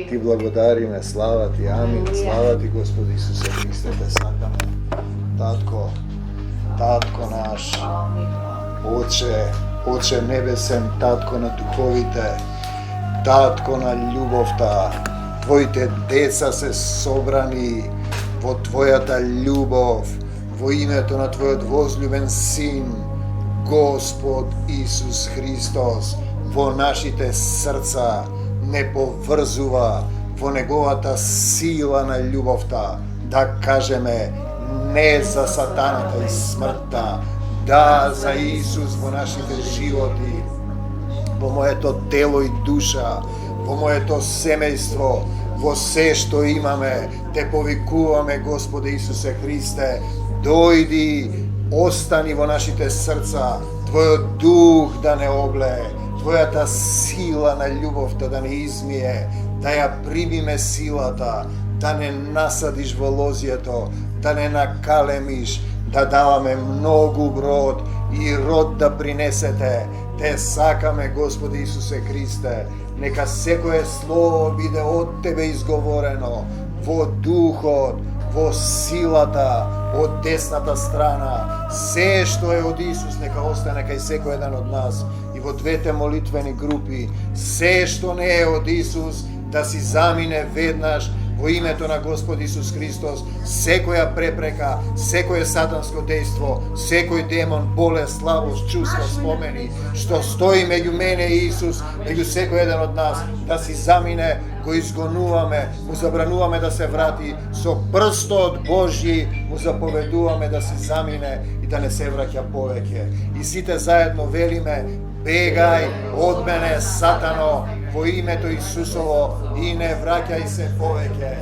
Ti благодариме, слава Ти, амин, слава Ти, Господи Исусе Христе, Те сакаме. Татко наш, Оче небесен, Татко на духовите, Татко на љубовта, Твоите деца се собрани во Твојата љубов, во името на Твојот возлюбен Син, Господ Исус Христос, во нашите срца не поврзува во неговата сила на љубовта, да кажеме не за сатаната и смртта, да за Исус во нашите животи, во моето тело и душа, во моето семејство, во се што имаме, те повикуваме, Господе Исусе Христе, дојди, остани во нашите срца, Твојот дух да не облее, Твојата сила на љубовта да не измие, да ја примиме силата, да не насадиш во лозјето, да не накалемиш, да даваме многу род и род да принесете. Те сакаме, Господи Исусе Христе, нека секое слово биде од Тебе изговорено, во духот, во силата, од десната страна. Се што е од Исус нека остане кај секој еден од нас и во двете молитвени групи. Се што не е од Исус да си замине веднаш во името на Господ Исус Христос. Секоја препрека, секое сатанско дејство, секој демон, болест, слабост, чувства, спомени, што стои меѓу мене и Исус, меѓу секој еден од нас, да си замине, го изгонуваме, му забрануваме да се врати, со прстот Божји му заповедуваме да си замине и да не се враќа повеќе. И сите заедно велиме: Бегај од мене, Сатано, во името Исусово и не враќај се повеќе.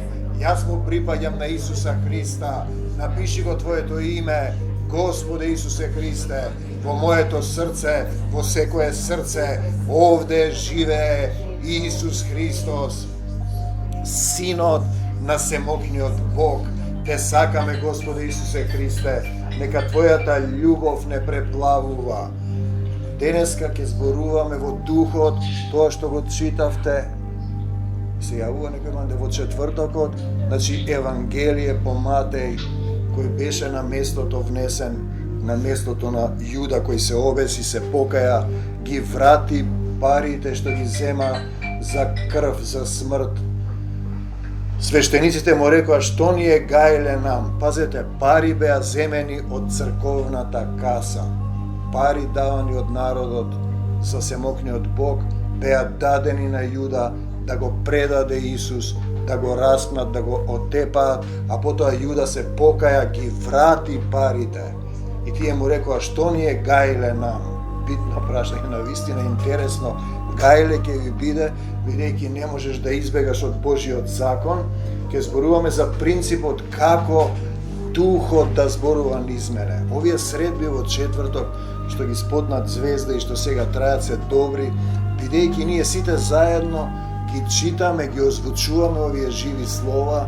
Јас му припаѓам на Исуса Христа. Напиши го Твоето име, Господе Исусе Христе, во моето срце, во секое срце. Овде живее Исус Христос, Синот на Семокниот Бог. Те сакаме, Господе Исусе Христе, нека Твојата љубов не преплавува. Денеска ќе зборуваме во духот тоа што го читавте. Се јавува некој манде во четвртокот, значи Евангелие по Матеј, кој беше на местото внесен, на местото на Јуда кој се обеси, се покаја, ги врати парите што ги зема за крв, за смрт. Свештениците му рекоа, што ни е гајле нам? Пазете, пари беа земени од црковната каса. Пари давани од народот за Семокниот Бог беа дадени на Јуда да го предаде Исус, да го распнат, да го отепаат, а потоа Јуда се покаја, ги врати парите. И тие му рекоа, што ни е гајле нам? Битно прашање, на вистина интересно, гајле ќе ви биде, бидејќи не можеш да избегаш од Божиот закон. Ќе зборуваме за принципот како духот да зборува низ мене. Овие средби во четврток, што ги спотнат звезда и што сега трајат, се добри, бидејќи ние сите заедно ги читаме, ги озвучуваме овие живи слова,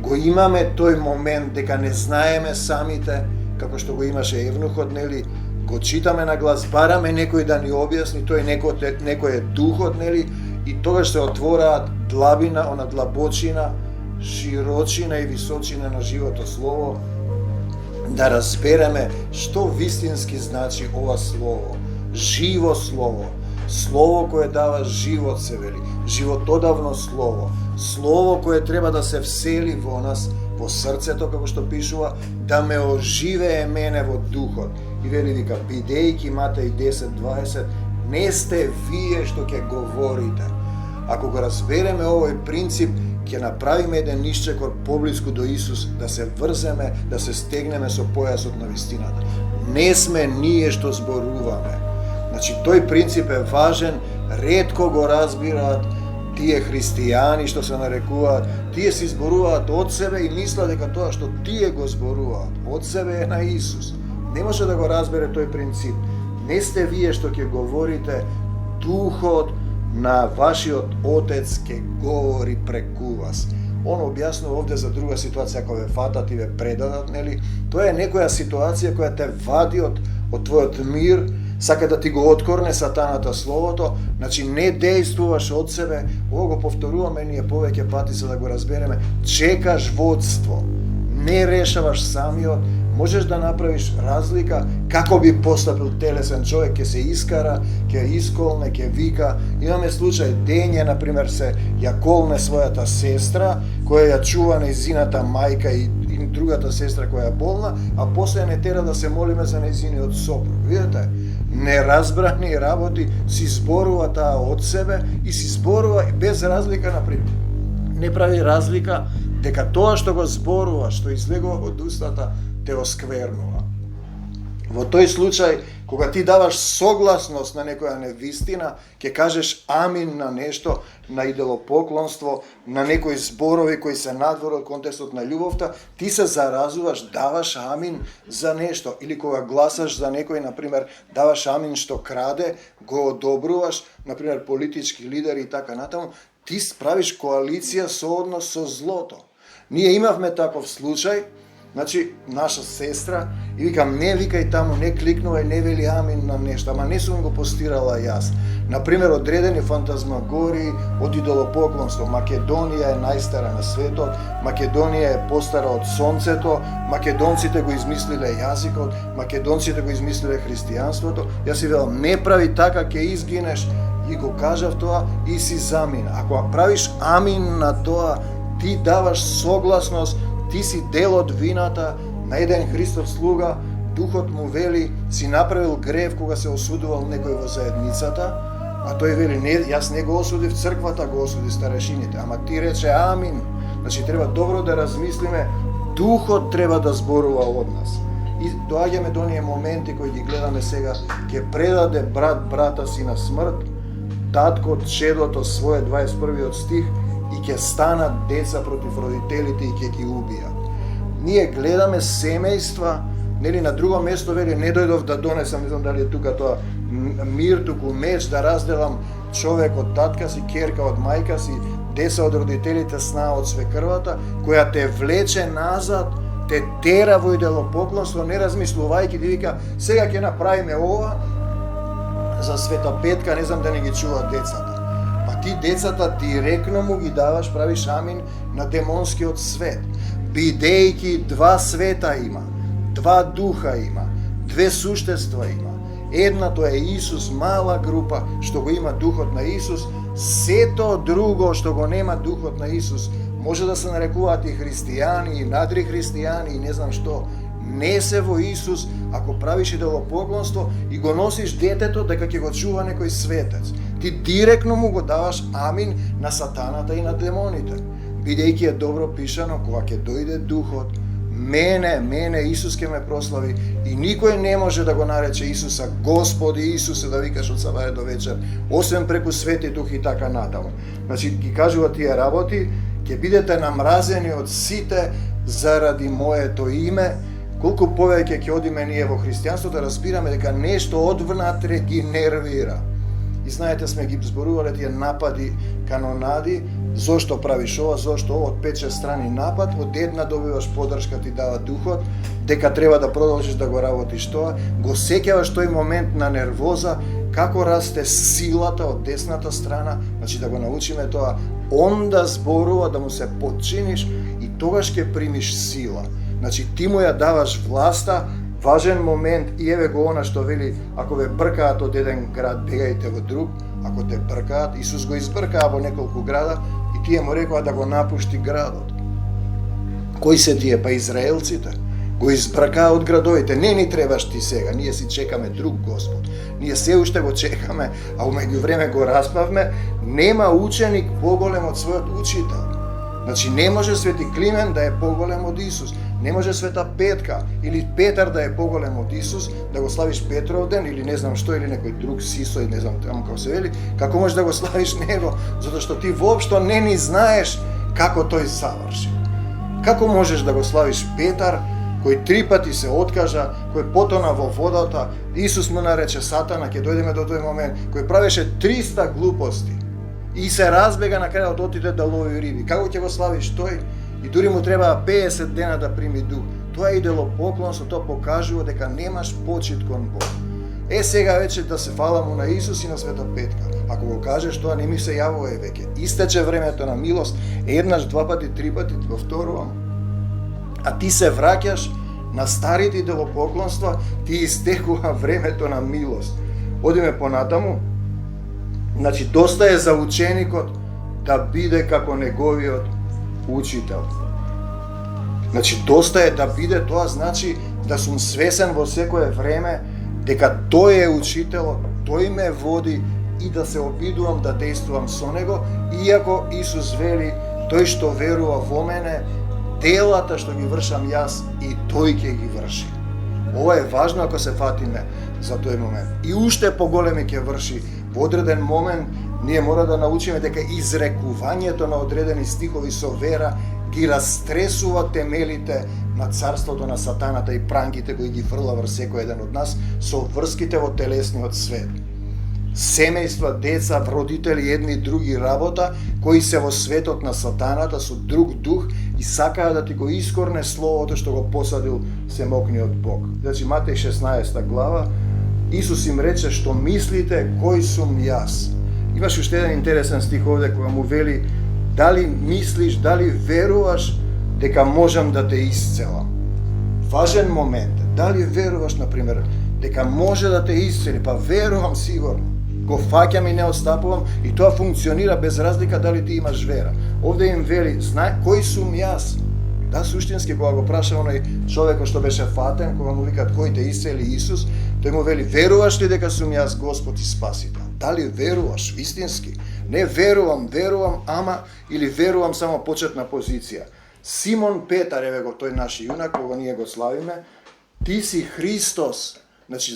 го имаме тој момент дека не знаеме самите, како што го имаше Евнухот, нели, го читаме на глас, бараме некој да ни објасни, тој некој е духот, нели, и тогаш се отвораат длабина, она длабочина, широчина и височина на живото слово, да разбереме што вистински значи ова слово, живо слово, слово кое дава живот, се вели, животодавно слово, слово кое треба да се всели во нас, во срцето, како што пишува, да ме оживее мене во духот. И вели вика, бидејќи Матеј 10:20, не сте вие што ќе говорите. Ако го разбереме овој принцип, ќе направиме еден исчекор поблиску до Исус, да се врземе, да се стегнеме со појасот на вистината. Не сме ние што зборуваме. Значи, тој принцип е важен, ретко го разбираат тие христијани што се нарекуваат, тие си зборуваат од себе и мислат дека тоа што тие го зборуваат од себе е на Исус. Не може да го разбере тој принцип. Не сте вие што ќе говорите, духот на вашиот Отец ќе говори преку вас. Он објаснува овде за друга ситуација, ако ве фатат и ве предадат, нели? Тоа е некоја ситуација која те вади од твојот мир, сака да ти го откорне сатаната словото, значи не дејствуваш од себе, ова го повторуваме ние повеќе пати за да го разбереме, чекаш водство, не решаваш самиот, можеш да направиш разлика како би постапил телесен човек, ќе се искара, ќе исколне, ќе вика. Имаме случај, Дење, например, се ја колне својата сестра, која ја чува нејзината мајка и другата сестра која е болна, а после не тера да се молиме за нејзиниот сопруг. Видите? Неразбрани работи си зборува таа од себе и си зборува без разлика, например. Не прави разлика дека тоа што го зборува, што излегува од устата, те осквернува. Во тој случај, кога ти даваш согласност на некоја невистина, ќе кажеш амин на нешто, на идолопоклонство, на некои зборови кои се надвор од контекстот на љубовта, ти се заразуваш, даваш амин за нешто. Или кога гласаш за некој, например, даваш амин што краде, го одобруваш, например, политички лидери и така натаму, ти правиш коалиција со однос со злото. Ние имавме таков случај, значи, наша сестра, и викам, не викај таму, не кликнувај, не вели амин на нешто, ама не сум го постирала јас. Например, одредени фантазмагории од идолопоклонство. Македонија е најстара на светот, Македонија е постара од сонцето, македонците го измислиле јазикот, македонците го измислиле христијанството. Јас си велам, не прави така, ќе изгинеш. И го кажав тоа и си замина. Ако правиш амин на тоа, ти даваш согласност, ти си дел од вината на еден Христов слуга, духот му вели, си направил грев кога се осудувал некој во заедницата, а тој вели, не, јас не го осудив црквата, го осуди старешините, ама ти рече амин. Значи треба добро да размислиме, духот треба да зборува од нас. и доаѓаме до оние моменти кои ги гледаме сега, ќе предаде брат брата си на смрт, татко чедото свое, 21 стих, и ќе станат деца против родителите и ќе ги убијат. Ние гледаме семејства, нели на друго место вели не дојдов да донесам, не знам дали е тука тоа, мир, туку меч, да разделам човек од татка си, керка од мајка си, деца од родителите, сна од свекрвата, која те влече назад, те тера во идолопоклонство, не размислувајќи, да вика, сега ќе направиме ова за Света Петка, не знам да не ги чуваат децата. Па ти децата директно му ги даваш, правиш амин на демонскиот свет. Бидејќи два света има, два духа има, две суштества има. Едното е Исус, мала група, што го има духот на Исус, сето друго што го нема духот на Исус, може да се нарекуваат и христијани, и надри христијани, и не знам што, не се во Исус, ако правиш идолопоклонство и го носиш детето дека ќе го чува некој светец. Ти директно му го даваш амин на сатаната и на демоните. Бидејќи е добро пишано, кога ќе дојде духот, мене Исус ќе ме прослави и никој не може да го нарече Исуса Господи Исусе, да викаш од сабаре до вечер, освен преку Свети Дух и така натаму. Значи, ги кажува тие работи, ќе бидете намразени од сите заради моето име. Колку повеќе ќе одиме ние во христијанството, да разбираме дека нешто одвнатре ги нервира. И знаете, сме ги зборувале тие напади, канонади, зошто правиш ова, зошто ова, од 5-6 страни напад, од една добиваш подршка, ти дава духот, дека треба да продолжиш да го работиш тоа, го сеќаваш тој момент на нервоза, како расте силата од десната страна, значи да го научиме тоа, он да зборува, да му се подчиниш и тогаш ќе примиш сила. Значи ти му ја даваш власта, важен момент, и еве го она што вели, ако ве бркаат од еден град, бегајте во друг, ако те бркаат, Исус го избркаа во неколку града и тие му рекоа да го напушти градот. Кои се тие? Па израелците. Го избркаа од градовите. Не ни требаш ти сега, ние си чекаме друг Господ. Ние се уште го чекаме, а умеѓу време го распавме, нема ученик поголем од својот учител. Значи не може Свети Климент да е поголем од Исус. Не може Света Петка или Петар да е поголем од Исус, да го славиш Петров ден или не знам што, или некој друг Сисо, не знам таму како се вели, како можеш да го славиш него, затоа што ти воопшто не ни знаеш како тој заврши. Како можеш да го славиш Петар, кој 3 пати се откажа, кој потона во водата, Исус му нарече Сатана, ќе дојдеме до тој момент, кој правеше 300 глупости и се разбега на крајот отиде да лови риби. Како ќе го славиш тој? И дури му треба 50 дена да прими дух. Тоа е идолопоклонство, тоа покажува дека немаш почит кон Бог. Сега вече да се фаламу на Исус и на Света Петка. Ако го кажеш, тоа не ми се јавува веќе. Истече времето на милост, еднаш, 2 пати, 3 пати, го вторувам. А ти се враќаш на старите идолопоклонства, ти истекува времето на милост. Одиме понатаму. Значи, доста е за ученикот да биде како неговиот учител. Значи, доста е да биде, тоа значи да сум свесен во секое време дека тој е учителот, тој ме води и да се обидувам да действувам со него, иако Исус вели, тој што верува во мене, делата што ги вршам јас и тој ќе ги врши. Ова е важно ако се фатиме за тој момент. И уште поголеми ќе врши. Во одреден момент ние мора да научиме дека изрекувањето на одредени стихови со вера ги растресува темелите на царството на сатаната и пранките кои ги фрла врз секој еден од нас со врските во телесниот свет. Семејства, деца, родители, едни и други работа, кои се во светот на сатаната со друг дух и сакаат да ти го искорне словото што го посадил семокниот Бог. Значи Матеј 16 глава, Исус им рече, што мислите кој сум јас. Имаш уште еден интересен стих овде кога му вели, дали мислиш, дали веруваш дека можам да те исцелам. Важен момент, дали веруваш, например, дека може да те исцели, па верувам сигурно. Го фаќам и не отстапувам и тоа функционира без разлика дали ти имаш вера. Овде им вели, знај кој сум јас. Да, суштински, кога го праша оној човекот што беше фатен, кога му викат кој те исцели Исус, тој му вели, веруваш ли дека сум јас Господ и Спасител? Дали веруваш вистински? Не верувам, ама, или верувам само почетна позиција. Симон Петар, еве го тој наш јунак, кога ние го славиме, Ти си Христос,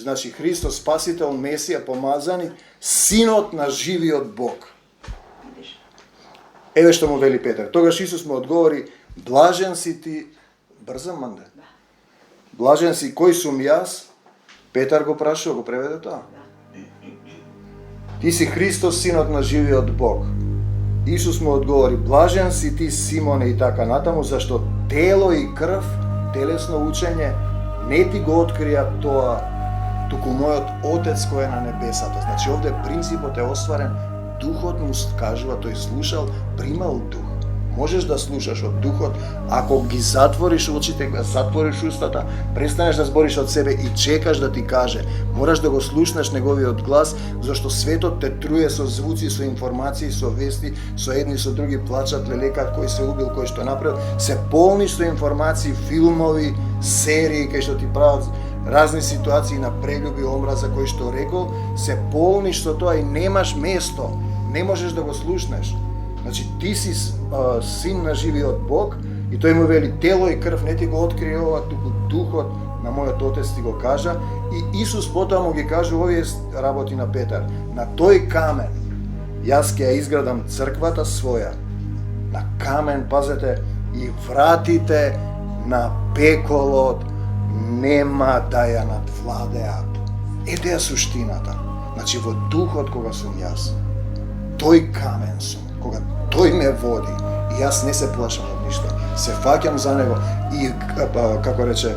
значи Христос, Спасител, Месија, помазани, Синот на живиот Бог. Еве што му вели Петар. Тогаш Исус му одговори, блажен си ти, брзам манде. Блажен си, кој сум јас? Петар го прашува, го преведе тоа. Ти си Христос, Синот на живиот Бог. Исус му одговори, блажен си ти, Симоне, и така натаму, зашто тело и крв, телесно учење, не ти го открија тоа, туку мојот Отец кој е на небесата. Значи овде принципот е остварен, духот му кажува, тој слушал, примал дух. Можеш да слушаш од духот, ако ги затвориш очите, затвориш устата, престанеш да збориш од себе и чекаш да ти каже. Мораш да го слушнеш неговиот глас, зашто светот те труе со звуци, со информации, со вести, со едни со други плачат, лелекат, кој се убил, кој што направил. Се полниш со информации, филмови, серии, кај што ти прават разни ситуации на прелюби, омраза, кој што рекол, се полниш со тоа и немаш место, не можеш да го слушнеш. Значи, ти си син на живиот Бог и тој му вели, тело и крв не ти го открие ова, туку духот на мојот Отец ти го кажа. И Исус потоа му ги кажа овие работи на Петар. На тој камен јас ќе ја изградам црквата своја. На камен, пазете, и вратите на пеколот нема да ја надвладеат. Ете ја суштината. Значи, во духот кога сум јас, тој камен сум. Кога тој ме води и јас не се плашам од ништо, се фаќам за него и, како рече,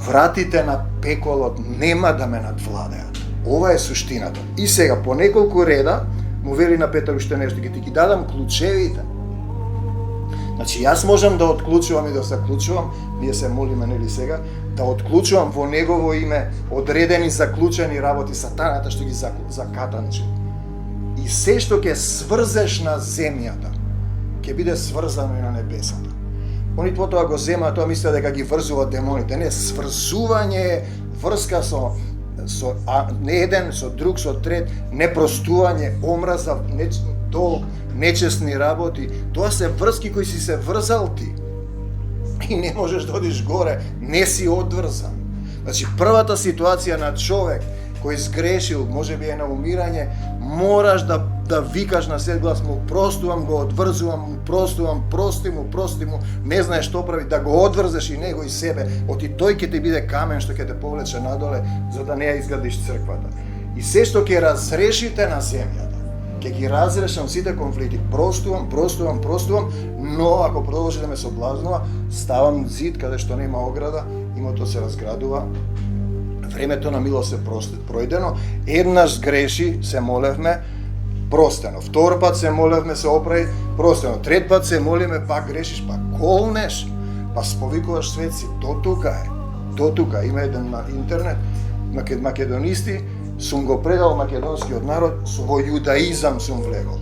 вратите на пеколот нема да ме надвладеат. Ова е суштината. И сега, по неколку реда, му вели на Петар уште нешто, ќе ти ги дадам клучевите. Значи, јас можам да отклучувам и да заклучувам, ние се молиме, нели сега, да отклучувам во негово име одредени заклучени работи, сатаната што ги закатанчи. И се што ќе сврзеш на земјата, ќе биде сврзано и на небесата. Они потоа го зема, тоа мислеа дека ги врзуваат демоните. Не, сврзување е врска со не еден, со друг, со трет, непростување, омраза, долг, нечестни работи. Тоа се врски кои си се врзал ти. И не можеш да одиш горе, не си одврзан. Значи, првата ситуација на човек кој сгрешил, може би е на умирање, мораш да викаш на сет глас, му простувам, го одврзувам, му простувам, прости му, не знаеш што прави, да го одврзеш и него и себе, оти тој ќе ти биде камен што ќе те повлече надоле, за да не ја изградиш црквата. И се што ќе разрешите на земјата, ќе ги разрешам сите конфликти, простувам, но ако продолжи да ме соблазнува, ставам зид каде што нема ограда, имото се разградува, времето на милост е пројдено, еднаш греши, се молевме, простено. Втор пат се молевме, се оправи, простено. Трет пат се молиме, пак грешиш, пак колнеш, па сповикуваш светци. До тука. Има еден на интернет, македонисти, сум го предал македонскиот народ, во јудаизам сум влегол.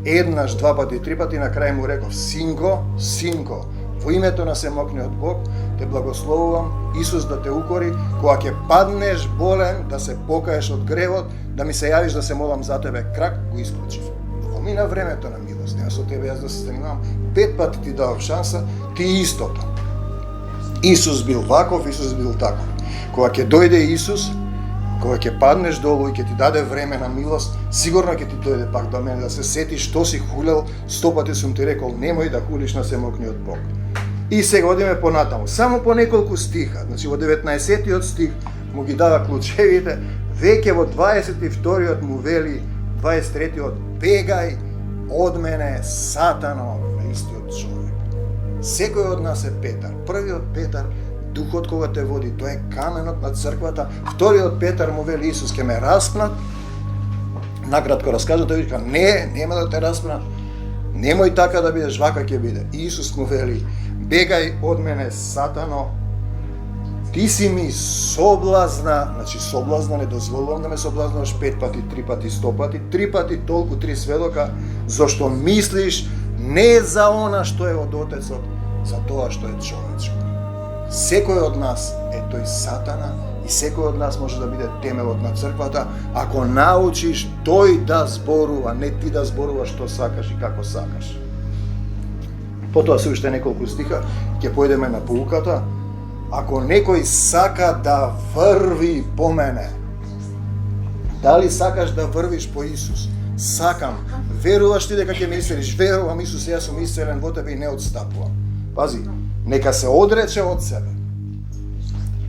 Еднаш, два пати, три пати, на крај му реков, синко, во името на Семокниот Бог, те благословувам, Исус да те укори, кога ќе паднеш болен, да се покаеш од гревот, да ми се јавиш да се молам за тебе, крак го исклучив. Помина времето на милост, нема со тебе јас да се занимавам, 5 пати ти давав шанса, ти истото. Исус бил ваков, Исус бил таков. Кога ќе дојде Исус, кога ќе паднеш долу и ќе ти даде време на милост, сигурно ќе ти дојде пак до мене да се сетиш што си хулел, 100 пати сум ти рекол, немој да хулиш на Семокниот Бог. И сега одиме понатаму, само по неколку стиха, значи во 19-тиот стих му ги дава клучевите, веќе во 22-тиот му вели, 23-тиот, бегај од мене, сатано, на истиот човек. Секој од нас е Петар. Првиот Петар, духот кога те води, тој е каменот на црквата. Вториот Петар му вели, Исус ќе ме распнат. Накратко раскажа, тој вика, не, нема да те распнат. Немој така да бидеш, вака ќе биде. Исус му вели, бегај од мене, сатано, ти си ми соблазна, значи соблазна, не дозволувам да ме соблазнуваш 5 пати, 3 пати, 100 пати, 3 пати толку, 3 сведока, зашто мислиш не за она што е од Отецот, за тоа што е човечко. Секој од нас е тој сатана и секој од нас може да биде темелот на црквата, ако научиш тој да зборува, не ти да зборуваш што сакаш и како сакаш. Потоа се уште неколку стиха, ќе појдеме на поуката, Ако некој сака да врви по мене, дали сакаш да врвиш по Исус? Сакам. Веруваш ти дека ќе ме исцелиш? Верувам, Исус, јас сум исцелен во тебе и не отстапувам. Пази, нека се одрече од себе.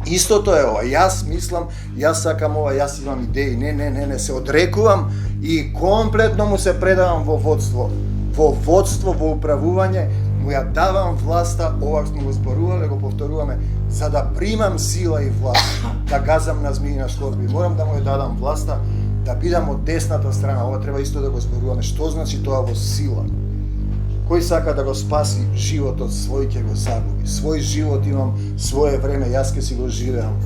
Истото е ова, јас мислам, јас сакам ова, јас имам идеи, не, се одрекувам и комплетно му се предавам во водство. Во водство, во управување, му ја давам власта, ова сме го зборувале, го повторуваме, за да примам сила и власт, да газам на змии и на скорби. Морам да му ја дадам власта, да бидам од десната страна. Ова треба исто да го зборуваме. Што значи тоа во сила? Кој сака да го спаси животот свој, ќе го загуби. Свој живот имам, свое време, јас ќе си го живеам.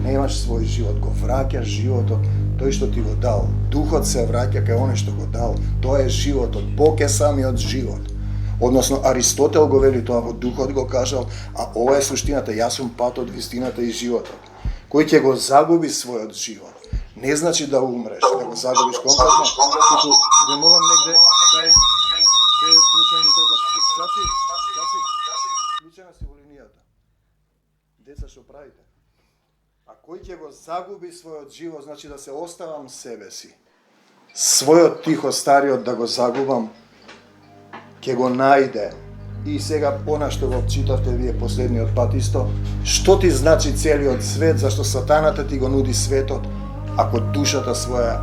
Немаш свој живот, го враќаш животот, тој што ти го дал. Духот се враќа кај оној што го дал. Тоа е животот. Бог е самиот живот. Односно, Аристотел го вели тоа, во Духот го кажал, а ова е суштината, јас сум патот, вистината и животот. Кој ќе го загуби својот живот, не значи да умреш, да го загубиш компletно, туку да молам негде, вклучена си во линијата. Деца, што правите? А кој ќе го загуби својот живот, значи да се оставам себе си. Својот тихо стариот да го загубам, ќе го најде. И сега, она што го читавте вие последниот пат исто, што ти значи целиот свет, зашто сатаната ти го нуди светот, ако душата своја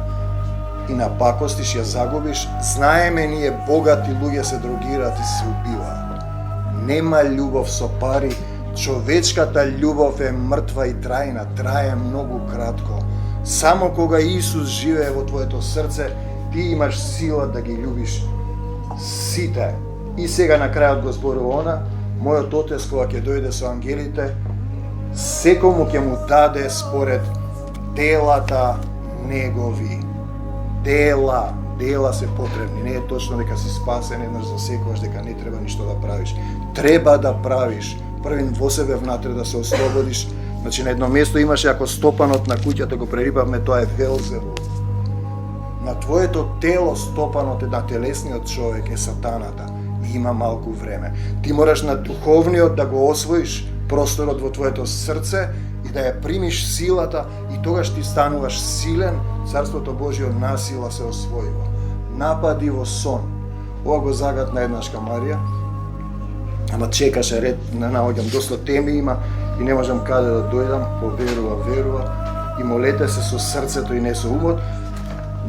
и напакостиш, ја загубиш, знаеме ние богати луѓе се дрогираат и се убиваат. Нема љубов со пари, човечката љубов е мртва и трајна, трае многу кратко. Само кога Исус живее во твоето срце, ти имаш сила да ги љубиш сите. И сега на крајот го зборува она, мојот Отец кога ќе дојде со ангелите, секому ќе му даде според делата негови. Дела се потребни. Не е точно дека си спасен еднаш за секогаш, дека не треба ништо да правиш. Треба да правиш. Првин во себе внатре да се ослободиш. Значи на едно место имаше, ако стопанот на куќата го прерипавме, тоа е Велзевул. На твоето тело стопанот е на телесниот човек е сатаната. И има малку време. Ти мораш на духовниот да го освоиш просторот во твоето срце и да ја примиш силата и тогаш ти стануваш силен, Царството Божие од насила се освоива. Напади во сон. Ова го загатна еднашка Марија, ама чекаше ред, не наоѓам, доста теми има и не можам каде да дојдам, верува и молете се со срцето и не со умот.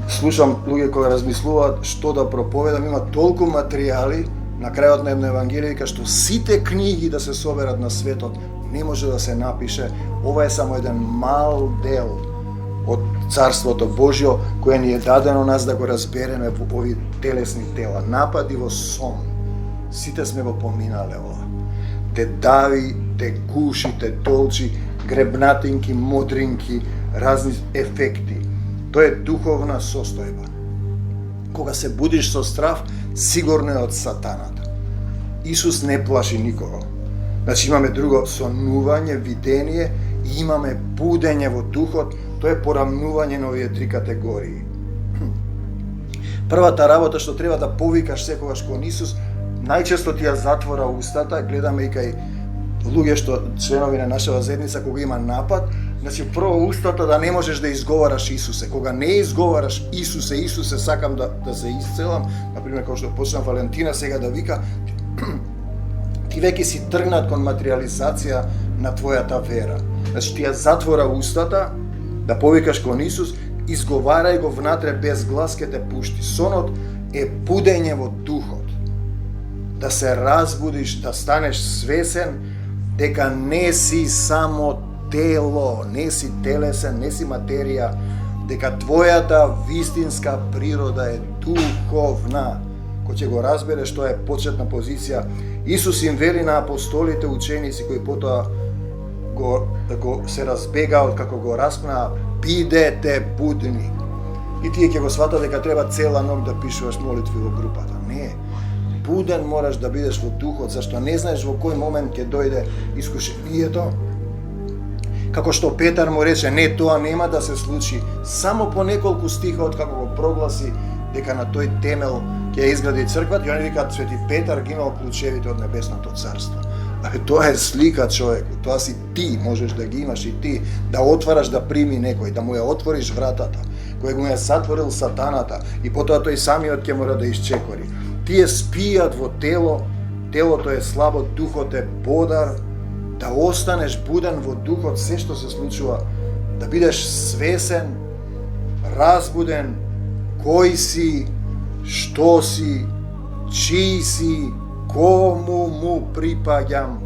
Слушам луѓе кои размислуваат што да проповедам, има толку материјали на крајот на едно евангелие, што сите книги да се соберат на светот не може да се напише. Ова е само еден мал дел од Царството Божјо, кое ни е дадено нас да го разбереме во овие телесни тела. Напади во сон. Сите сме го поминале ова. Те дави, те гуши, те толчи, гребнатинки, модринки, разни ефекти. Тоа е духовна состојба. Кога се будиш со страв, сигурно е од сатаната. Исус не плаши никого. Значи имаме друго сонување, видение и имаме будење во духот, тоа е порамнување на овие три категории. Првата работа што треба да повикаш секогаш кон Исус, најчесто ти ја затвора устата, гледаме и кај луѓе што членови на нашава заедница кога има напад, значи прво устата да не можеш да изговараш Исусе. Кога не изговараш Исусе, сакам да се исцелам, например како што почна Валентина сега да вика, ти веќе си тргнат кон материализација на твојата вера. Значи ти ја затвора устата да повикаш кон Исус, изговарај го внатре без глас ке те пушти. Сонот е будење во духот. Да се разбудиш, да станеш свесен дека не си само тело, не си телесен, не си материја, дека твојата вистинска природа е духовна. Кој ќе го разбереш, тоа е почетна позиција. Исус им вели на апостолите, ученици кои потоа го се разбегаат како го распнаа, бидете будни. И тие ќе го сватат дека треба цела ног да пишуваш молитви во групата. Не. Буден мораш да бидеш во духот, зашто не знаеш во кој момент ќе дојде искушението. Како што Петар му рече, не, тоа нема да се случи. Само по неколку стиха од како го прогласи дека на тој темел ќе изгради црквата, и они викаат, Свети Петар ги имал клучевите од небесното царство. Тоа е слика човеку, тоа си ти, можеш да ги имаш и ти, да отвараш да прими некој, да му ја отвориш вратата, кој го ја затворил сатаната и потоа тој самиот ќе мора да исчекори. Тие спијат во тело, телото е слабо, духот е бодар, да останеш буден во духот, се што се случува, да бидеш свесен, разбуден, кој си, што си, чиј си, кому му припаѓам,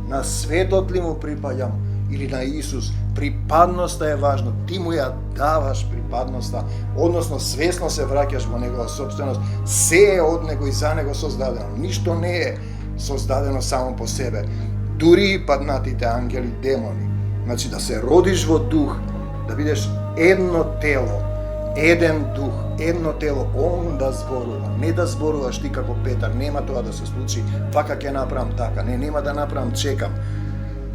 на светот ли му припаѓам или на Исус. Припадноста е важно, ти му ја даваш припадноста, односно свесно се враќаш во негова собственост, се е од него и за него создадено, ништо не е создадено само по себе, дури и паднатите ангели, демони. Значи да се родиш во дух, да бидеш едно тело, еден дух, едно тело, он да зборува, не да зборуваш ти како Петар, нема тоа да се случи, вака ќе направам така, нема да направам, чекам.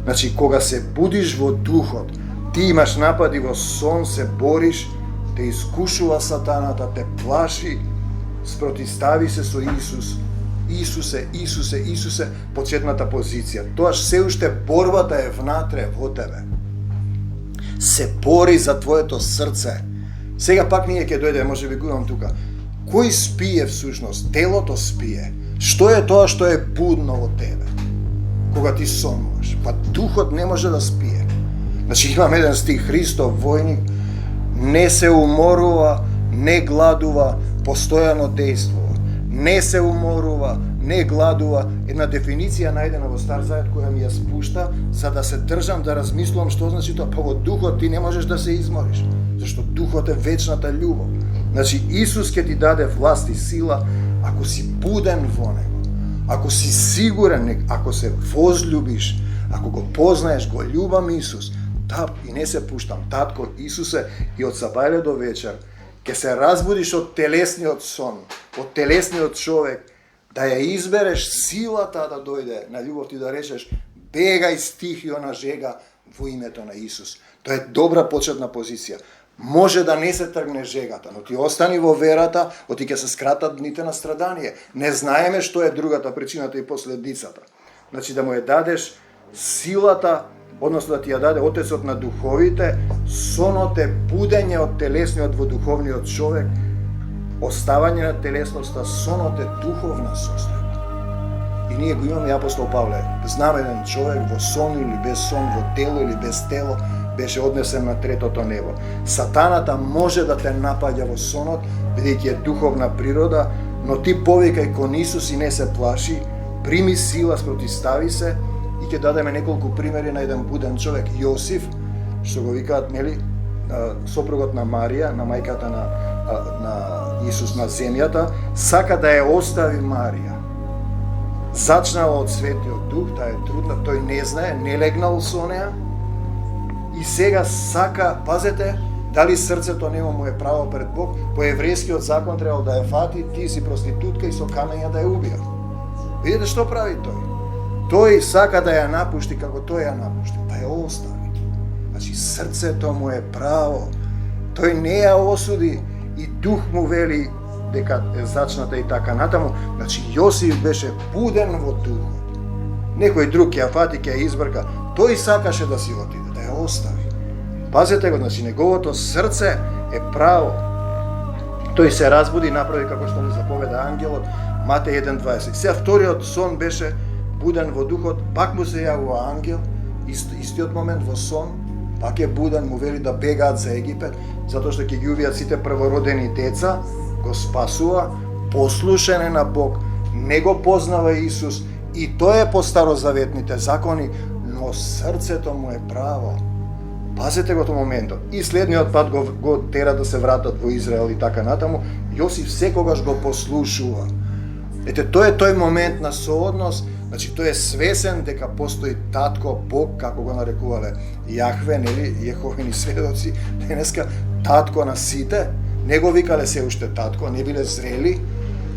Значи, кога се будиш во духот, ти имаш напади во сон, се бориш, те искушува сатаната, те плаши, спротистави се со Исус, Исусе, почетната позиција. Тоаш се уште борбата е внатре во тебе. Се бори за твоето срце. Сега пак ние ќе дојде, може би го имам тука. Кој спие всушност? Телото спие. Што е тоа што е будно во тебе? Кога ти сонуваш? Па духот не може да спие. Значи имам еден стих, Христов војник не се уморува, не гладува, постојано действува. Не се уморува, не гладува. Една дефиниција најдена во Стар Завет која ми ја спушта, за да се држам да размислувам што значи тоа. Па во духот ти не можеш да се измориш, зашто духот е вечната љубов. Значи Исус ќе ти даде власт и сила ако си буден во него, ако си сигурен, ако се возлюбиш, ако го познаеш, го љубам Исус, и не се пуштам, татко Исусе, и од сабајле до вечер ќе се разбудиш од телесниот сон, од телесниот човек, да ја избереш силата да дојде на љубов и да речеш бегај стих и она жега во името на Исус. Тоа е добра почетна позиција. Може да не се тргне жегата, но ти остани во верата, оти ќе се скратат дните на страдание. Не знаеме што е другата причината и последицата. Значи да му ја дадеш силата, односно да ти ја даде Отецот на духовите, сонот е будење од телесниот во духовниот човек, оставање на телесноста, сонот е духовна состојба. И ние го имаме апостол Павле. Знам еден човек во сон или без сон, во тело или без тело, беше однесен на третото небо. Сатаната може да те напаѓа во сонот, бидејќи е духовна природа, но ти повикај кон Исус и не се плаши, прими сила, спротистави се. И ќе дадеме неколку примери на еден буден човек, Јосиф, што го викаат, нели, сопругот на Марија, на мајката на Исус на земјата, сака да ја остави Марија. Зачнала од Светиот Дух, таа е трудна, тој не знае, не легнал со неа, и сега сака, пазете, дали срцето нема му е право пред Бог, по еврејскиот закон требал да ја фати, ти си проститутка и со камења да ја убија. Видите што прави тој? Тој сака да ја напушти како тој ја напушти, па ја остави. Значи срцето му е право, тој не ја осуди и дух му вели дека е зачната и така натаму. Значи Јосиф беше буден во духот. Некој друг ќе ја фати, ќе ја избрка, тој сакаше да си отиде, да ја остави. Пазете го, значи неговото срце е право. Тој се разбуди и направи како што му заповеда ангелот, Матеј 1:20. Сега вториот сон беше буден во духот, пак му се јавува ангел, истиот момент во сон, пак е буден, му вели да бегаат за Египет, затоа што ќе ги убијат сите првородени деца, го спасува, послушен е на Бог, не го познава Исус, и тој е по старозаветните закони, но срцето му е право. Пазете го тоа моментот. И следниот пат го тера да се вратат во Израел и така натаму, Јосиф секогаш го послушува. Ете, тој е тој момент на соодност. Значи, тој е свесен дека постои татко, Бог, како го нарекувале Јахве, нели, Јеховини сведоци, денеска татко на сите, не го викале се уште татко, не биле зрели,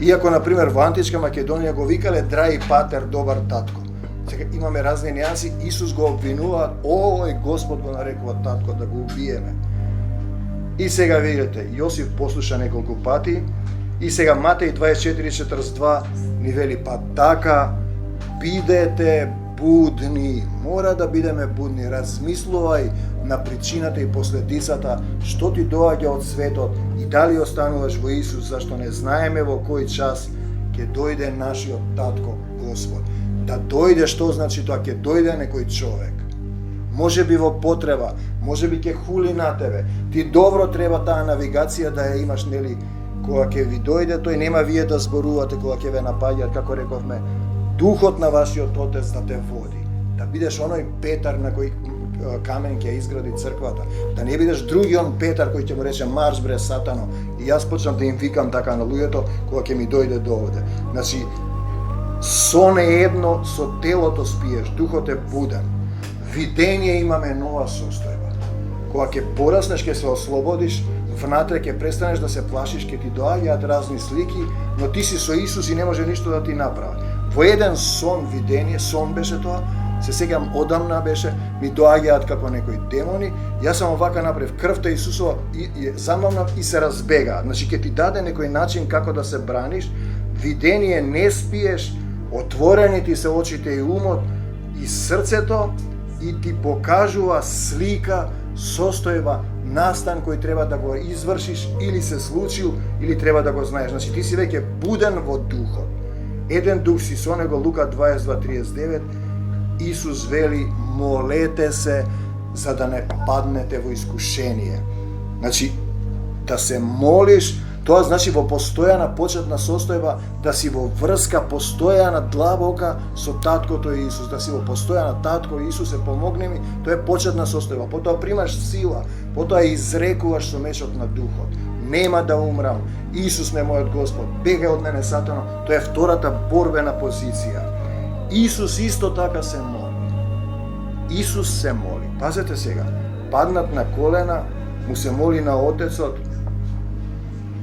иако, например, во античка Македонија го викале драги патер, добар татко. Сега имаме разни неанси, Исус го обвинува, овој Господ го нарекува татко, да го убиеме. И сега видите, Јосиф послуша неколку пати, и сега Матеј 24:42 ни вели, па така Бидете будни, мора да бидеме будни, размислувај на причината и последицата што ти доаѓа од светот и дали остануваш во Исус, зашто не знаеме во кој час ќе дојде нашиот Татко Господ. Да дојде, што значи тоа? Ќе дојде некој човек. Може би во потреба, може би ќе хули на тебе. Ти добро треба таа навигација да ја имаш, нели? Кога ќе ви дојде, тој нема вие да зборувате, кога ќе ве напаѓаат, како рековме, Духот на вашиот Отец да те води. Да бидеш оној Петар на кој камен ќе изгради црквата. Да не бидеш другиот Петар кој ќе му рече марш бре сатано. И јас почнам да им викам така на луѓето кога ќе ми дојде до овде. Значи, сон е едно, со телото спиеш, духот е буден. Видение имаме нова состојба. Кога ќе пораснеш, ќе се ослободиш, внатре ќе престанеш да се плашиш, ќе ти доаѓаат разни слики, но ти си со Исус и не може ништо да ти направи. Во еден сон, видение, сон беше тоа, се сеќам одамна беше, ми доаѓаат како некои демони, јас само овака направив крвта Исусова и замавнав и се разбегаат. Значи ќе ти даде некој начин како да се браниш, видение не спиеш, отворени ти се очите и умот и срцето и ти покажува слика, состојба, настан кој треба да го извршиш или се случил или треба да го знаеш. Значи ти си веќе буден во духот. Еден дух си со него, Лука 22:39, Исус вели, молете се за да не паднете во искушение. Значи, да се молиш, тоа значи во постојана почетна состојба, да си во врска постојана длабока со Таткото Исус, да си во постојана Татко Исусе помогни ми, тоа е почетна состојба. Потоа примаш сила, потоа изрекуваш со мечот на духот. Нема да умрам, Исус ме мојот Господ, бегај од мене сатано, тоа е втората борбена позиција. Исус исто така се моли. Исус се моли. Пазете сега, паднат на колена, му се моли на Отецот.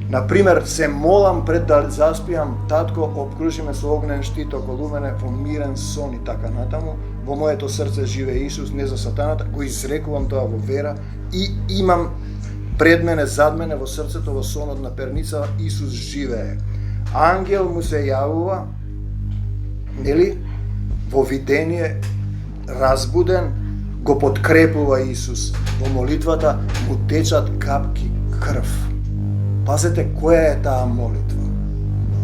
Например, се молам пред да заспиам, Татко, обкружи ме со огнен штит околу мене во мирен сон и така натаму. Во моето срце живее Исус, не за сатаната, го изрекувам тоа во вера и имам пред мене, зад мене, во срцето, во сонот на перница, Исус живее. Ангел му се јавува, нели, во видение, разбуден, го подкрепува Исус. Во молитвата му течат капки крв. Пазете која е таа молитва.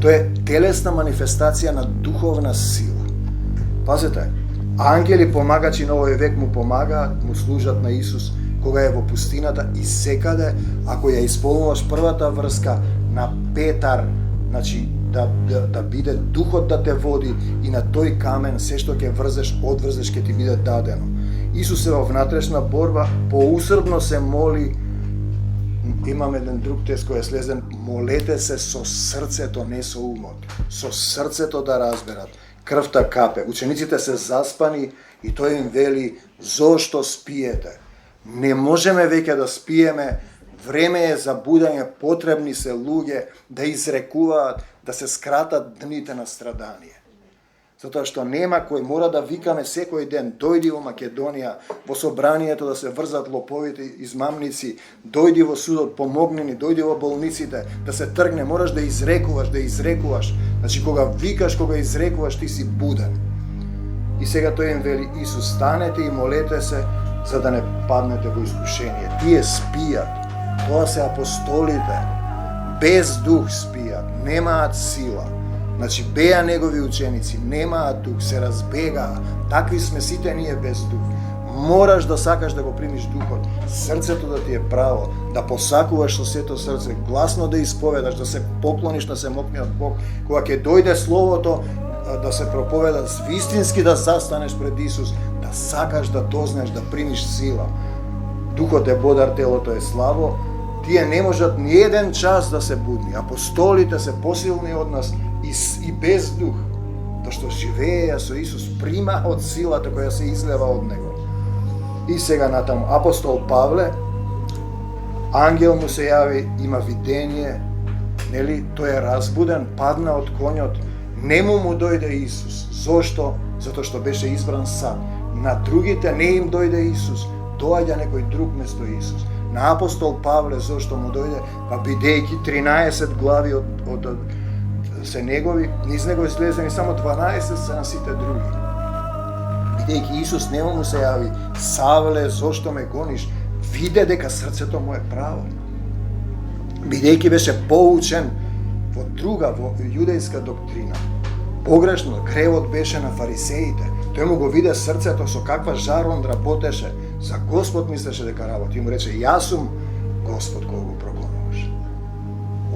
Тоа е телесна манифестација на духовна сила. Пазете, ангели помагачи на овој век му помагаат, му служат на Исус кога е во пустината и секаде, ако ја исполнуваш првата врска на Петар, значи да биде духот да те води и на тој камен се што ќе врзеш, одврзеш ќе ти биде дадено. Исус е во внатрешна борба, поусрдно се моли. Имам еден друг текст кој е слезен, молете се со срцето, не со умот. Со срцето да разберат. Крвта капе. Учениците се заспани и тој им вели, зошто спиете? Не можеме веќе да спиеме, време е за будење, потребни се луѓе да изрекуваат, да се скратат дните на страдание. Затоа што нема кој, мора да викаме секој ден, дојди во Македонија, во собранието да се врзат лоповите, измамници, дојди во судот, помогни ни, дојди во болниците, да се тргне, мораш да изрекуваш. Значи кога викаш, кога изрекуваш, ти си буден. И сега тој им вели, Исус, станете и молете се, за да не паднете во искушение. Тие спијат, тоа се апостолите, без дух спијат, немаат сила. Значи, беа негови ученици, немаат дух, се разбегаа. Такви сме сите ние без дух. Мораш да сакаш да го примиш духот, срцето да ти е право, да посакуваш со сето срце, гласно да исповедаш, да се поклониш на семокниот Бог. Кога ќе дојде Словото, да се проповеда, вистински да застанеш пред Исус, да сакаш да дознаеш, да примиш сила. Духот е бодар, телото е слабо. Тие не можат ни еден час да се будни. Апостолите се посилни од нас и без дух. Тоа што живееја со Исус, прима од силата која се излева од него. И сега натаму, апостол Павле, ангел му се јави, има видение, нели, тој е разбуден, падна од конјот, не му дојде Исус. Зошто? Затоа што беше избран сам. На другите не им дојде Исус, доаѓа некој друг место Исус. На апостол Павле зошто му дојде? Па бидејќи 13 глави од се негови, низ него излезени само 12 се на сите други. Бидејќи Исус нема му се јави: Савле, зошто ме гониш? Виде дека срцето му е право. Бидејќи беше поучен во друга, во јудејска доктрина. Погрешно, гревот беше на фарисеите. Тој му го виде срцето со каква жар он работеше. За Господ мислеше дека работи. И му рече: јас сум Господ кој го прогонуваш.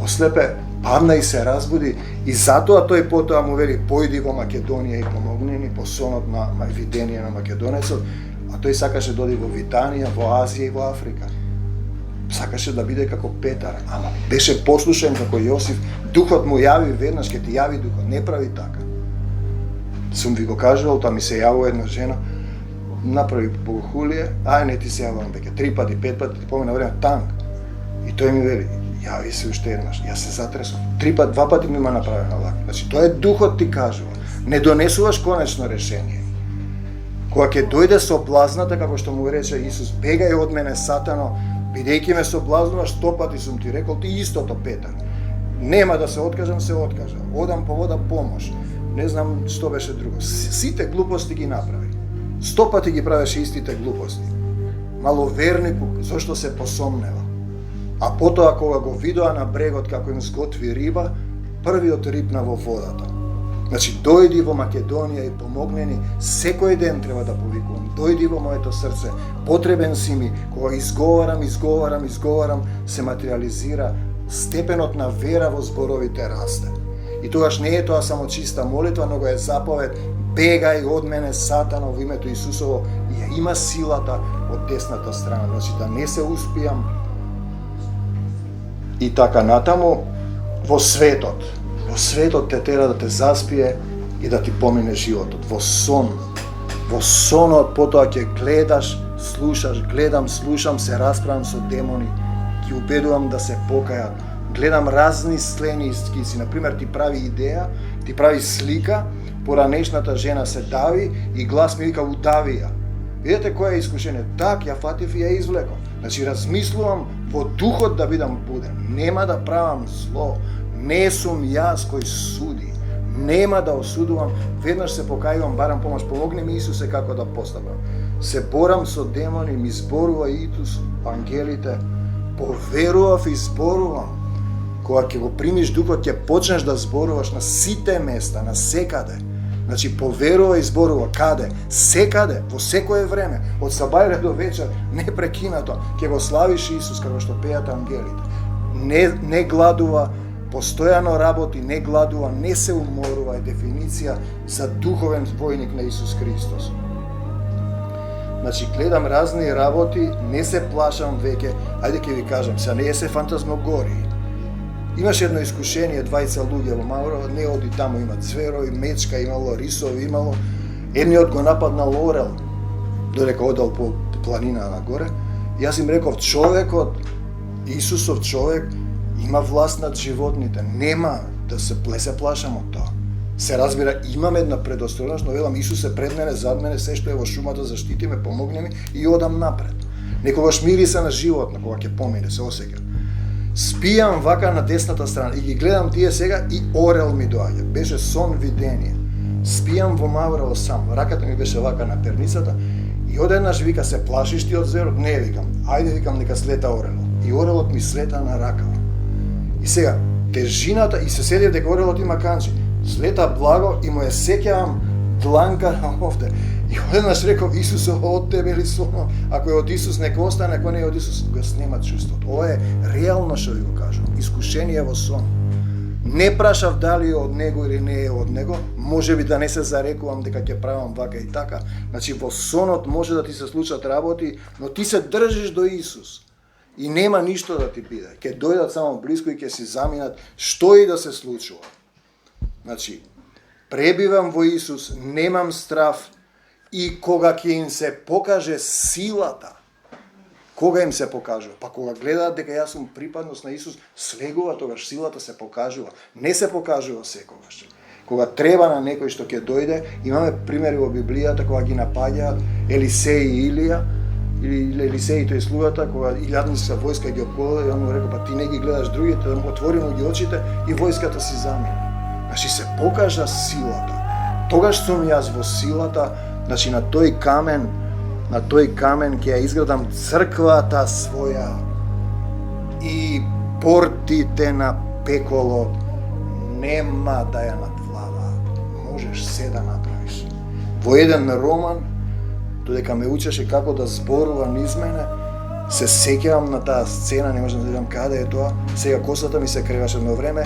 Ослепе, падна и се разбуди, и затоа тој потоа му вели: појди во Македонија и помогни ни, по сонот на видение на македонецот, а тој сакаше доди во Витанија, во Азија и во Африка. Сакаше да биде како Петар, ама беше послушен како Јосиф. Духот му јави веднаш, ќе ти јави Духот, не прави така. Сум ви го кажувал, тоа ми се јавува една жена, направи богохулие, не ти се јавувам веќе 3 пати, 5 пати, ти помина време танк. И тој ми вели: јави се уште еднаш. Јас се затресов. 2 пати ми има направено лак. Значи, тоа е Духот ти кажува. Не донесуваш конечно решение. Кога ќе дојде соблазната, како што му рече Исус: бегај од мене, Сатано, бидејќи ме соблазнуваш, 100 пати сум ти рекол, ти истото, Петар. Нема да се откажам, се откажам. Одам по вода помош. Не знам што беше друго. Сите глупости ги направи. 100 пати ги правеше истите глупости. Маловерникук, зашто се посомнева. А потоа кога го видоа на брегот како им сготви риба, првиот рипна во водата. Значи, дојди во Македонија и помогни ни, секој ден треба да повикувам. Дојди во моето срце, потребен си ми. Кога изговарам, се материализира, степенот на вера во зборовите расте. И тогаш не е тоа само чиста молитва, но го е заповед: бегај од мене, Сатано, во името Исусово, и ја има силата од десната страна. Значи, да не се успијам. И така натаму, во светот те тера да те заспие и да ти помине животот. Во сонот потоа ќе гледаш, слушаш, гледам, слушам, се расправам со демони, ги убедувам да се покајат. Гледам разни слени скици, например, ти прави идеја, ти прави слика, поранешната жена се дави и глас ми вика: удави ја. Видете кој е искушение? Так, ја фатив и ја извлеков. Значи, размислувам во духот да бидам буден. Нема да правам зло. Не сум јас кој суди. Нема да осудувам. Веднаш се покајувам, барам помош. Помогни ми, Исусе, како да постапам. Се борам со демони, ми зборува Итус, ангелите. Поверував и зборувам. Кога ќе го примиш Духот, ќе почнеш да зборуваш на сите места, на секаде. Значи, поверува и зборува. Каде? Секаде, во секое време. Од сабајле до вечер, непрекинато. Ќе го славиш Исус, како што пеат ангелите. Не гладува, постојано работи, не гладува, не се уморува, е дефиниција за духовен војник на Исус Христос. Значи, гледам разни работи, не се плашам веќе. Ајде ќе ви кажам, сега не е се фантазмогории. Имаше едно искушение, 20 луѓе во Маврово, не оди таму, има цверови, мечка имало, рисови имало. Едниот го нападнал орел, додека одел по планина нагоре. Јас им реков: човекот, Исусов човек, има власт над животните. Нема да се плашам од тоа. Се разбира, имам една предосторожност, но велам: Исусе, пред мене, зад мене, се што е во шумата, заштити ме, помогни ми, и одам напред. Некогаш мириса на живот, на кога ќе помине, се осеќам. Спијам вака на десната страна и ги гледам тие сега, и орел ми доаѓа. Беше сон видение. Спијам во Маврово сам, раката ми беше вака на перницата, и одеднаш вика: се плашиш ти од зверот? Не, викам. Ајде, викам, нека слета орелот. И орелот ми слета на ракава. И сега, тежината, и се седев дека орелот има канчи. Слета благо и му ја сеќавам дланка овде. И одеднаш реков: Исусе, од тебе ли сум? Ако е од Исус, нека остане, ако не е од Исус, го снема чувството. Ова е реално што ви го кажам. Искушение во сон. Не прашав дали е од него или не е од него. Може би да не се зарекувам дека ќе правам вака и така. Значи, во сонот може да ти се случат работи, но ти се држиш до Исус. И нема ништо да ти биде. Ке дојдат само близко и ќе си заминат што и да се случува. Значи, пребивам во Исус, немам страв, и кога ќе им се покаже силата, кога им се покажува? Па кога гледаат дека јас сум припадност на Исус, слегува, тогаш силата се покажува. Не се покажува секогаш. Кога треба на некој што ќе дојде, имаме примери во Библијата кога ги напаѓаат Елисеј и Илија, или Елисеј и тој слугата, кога илјадница војска ги обколила, и он му рекол: па ти не ги гледаш другите, да му отворимо ги очите, и војската си замина. Значи се покажа силата. Тогаш сум јас во силата, значи на тој камен ќе ја изградам црквата своја и портите на пеколот нема да ја надвладаат. Можеш се да направиш. Во еден роман, додека ме учеше како да зборува низ мене, се сеќавам на таа сцена, не можам да видам каде е тоа. Сега косата ми се креваше едно време.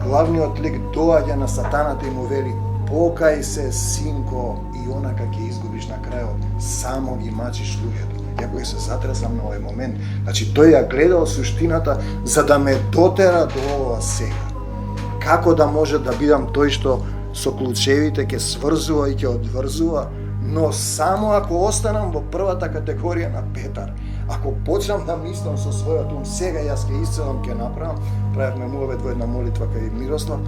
Главниот лик доаѓа на сатаната и му вели: покај се, синко, и онака ќе изгубиш на крајот, само ги мачиш луѓето. Ја кој се затресам на овој момент. Значи тој ја гледал суштината за да ме дотера до ова сега. Како да може да бидам тој што со клучевите ќе сврзува и ќе одврзува, но само ако останам во првата категорија на Петар. Ако почнам да мислам со својот ум, сега јас ќе исцелам, ќе направам, правевме муавет во една молитва кај Мирослав,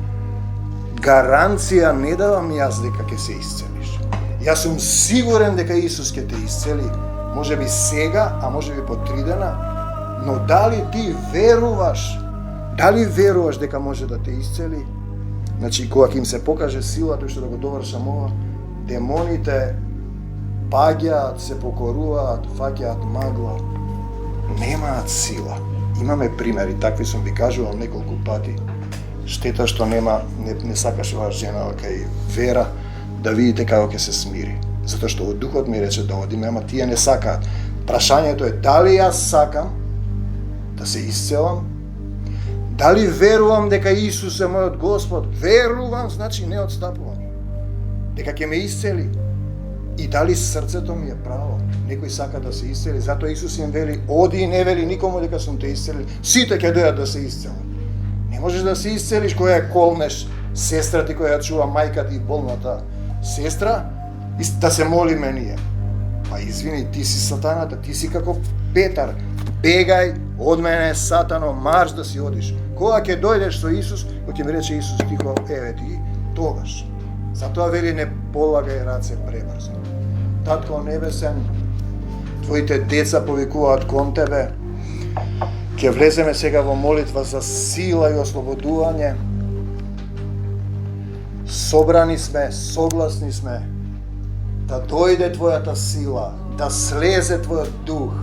гаранција не давам јас дека ќе се исцелиш. Јас сум сигурен дека Исус ќе те исцели, може би сега, а може би по 3 дена, но дали ти веруваш? Дали веруваш дека може да те исцели? Значи, кога ќе им се покаже силата, што да го довршам ова, демоните паѓаат, се покоруваат, фаќаат магла, немаат сила. Имаме примери, такви сум ви кажувал неколку пати. Штета што не сакаш оваа жена кај Вера да видите како ќе се смири. Затоа што од духот ми рече да одиме, ама тие не сакаат. Прашањето е дали јас сакам да се исцелам? Дали верувам дека Исус е мојот Господ? Верувам, значи не отстапувам. Дека ќе ме исцели. И дали срцето ми е право? Некој сака да се исцели, затоа Исус им вели: оди и не вели никому дека сум те исцелил. Сите ќе дојдат да се исцелат. Не можеш да се исцелиш која ја колнеш сестра ти која ја чува мајка ти и болната сестра и да се молиме ние. Па извини, ти си сатаната, ти си како Петар. Бегај од мене, сатано, марш да си одиш. Кога ќе дојдеш со Исус, кој ќе ми рече Исус тихо: еве ти, тогаш. Затоа вели: не полагај раце пребрзо. Татко небесен, твоите деца повикуваат кон тебе. Ќе влеземе сега во молитва за сила и ослободување. Собрани сме, согласни сме да дојде твојата сила, да слезе твојот дух.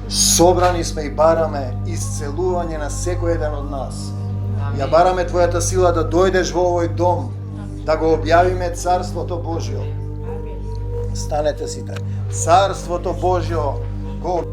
Собрани сме и бараме исцелување на секој еден од нас. Ја бараме твојата сила да дојдеш во овој дом, да го објавиме Царството Божјо. Станете сите. Царството Божјо го